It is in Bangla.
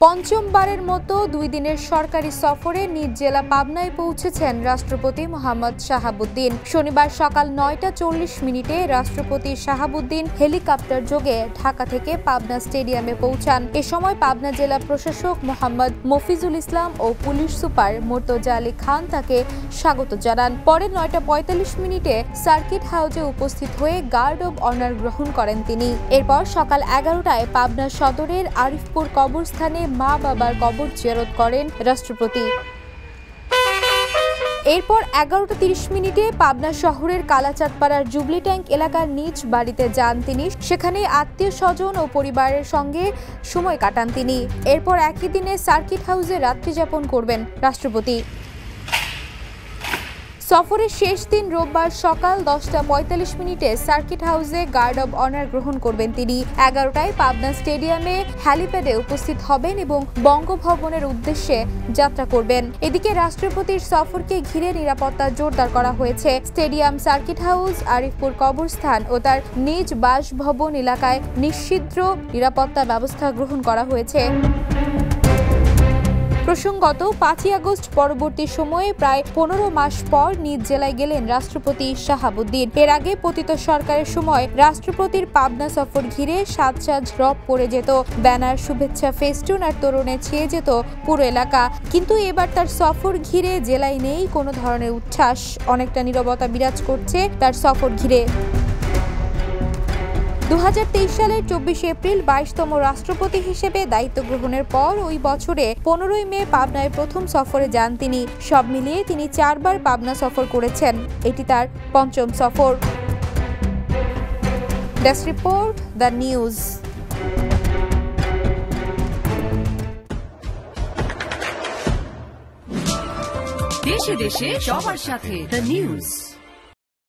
পঞ্চমবারের মতো 2 দিনের সরকারি সফরে নিজ জেলা পাবনায় পৌঁছেছেন রাষ্ট্রপতি মোহাম্মদ শাহাবুদ্দিন। শনিবার সকাল 9টা 40 মিনিটে রাষ্ট্রপতি শাহাবুদ্দিন হেলিকপ্টার যোগে ঢাকা থেকে পাবনা স্টেডিয়ামে পৌঁছান। এ সময় পাবনা জেলা প্রশাসক মোহাম্মদ মফিজুল ইসলাম ও পুলিশ সুপার মুর্তজা আলী খান তাকে স্বাগত জানান। পরে 9টা 45 মিনিটে সার্কিট হাউসে উপস্থিত হয়ে গার্ড অব অনার গ্রহণ করেন তিনি। এরপর সকাল 11টায় পাবনা সদরের আরিফপুর কবরস্থানে মা বাবার কবর জিয়ারত করেন রাষ্ট্রপতি। এরপর 11টা 30 মিনিটে পাবনা শহরের কালাচাঁদপাড়ার জুবলি ট্যাঙ্ক এলাকার নিজ বাড়িতে যান তিনি। সেখানে আত্মীয় স্বজন ও পরিবারের সঙ্গে সময় কাটান তিনি। এরপর একই দিনে সার্কিট হাউসে রাত্রি যাপন করবেন রাষ্ট্রপতি। সফরের শেষ দিন রোববার সকাল 10টা 45 মিনিটে সার্কিট হাউসে গার্ড অব অনার গ্রহণ করবেন তিনি। 11টায় পাবনা স্টেডিয়ামে হ্যালিপ্যাডে উপস্থিত হবেন এবং বঙ্গভবনের উদ্দেশ্যে যাত্রা করবেন। এদিকে রাষ্ট্রপতির সফরকে ঘিরে নিরাপত্তা জোরদার করা হয়েছে। স্টেডিয়াম, সার্কিট হাউস, আরিফপুর কবরস্থান ও তার নিজ বাসভবন এলাকায় নিশ্চিদ্র নিরাপত্তা ব্যবস্থা গ্রহণ করা হয়েছে। প্রসঙ্গত 5ই আগস্ট পরবর্তী সময়ে প্রায় 15 মাস পর নিজ জেলায় গেলেন রাষ্ট্রপতি শাহাবুদ্দিন। এর আগে পতিত সরকারের সময় রাষ্ট্রপতির পাবনা সফর ঘিরে সাজ রব পড়ে যেত, ব্যানার, শুভেচ্ছা, ফেস্টুন আর তোরণে ছেয়ে যেত পুরো এলাকা। কিন্তু এবার তার সফর ঘিরে জেলায় নেই কোনো ধরনের উচ্ছ্বাস। অনেকটা নীরবতা বিরাজ করছে তার সফর ঘিরে। 2023 সালের 24 এপ্রিল 22তম রাষ্ট্রপতি হিসেবে দায়িত্ব গ্রহণের পর ওই বছরে 15ই মে পাবনায় প্রথম সফরে যান তিনি। সব মিলিয়ে তিনি 4 বার পাবনা সফর করেছেন। এটি তার 5ম সফর। Desk report, the news. দেশে দেশে সবার সাথে, দ্য নিউজ।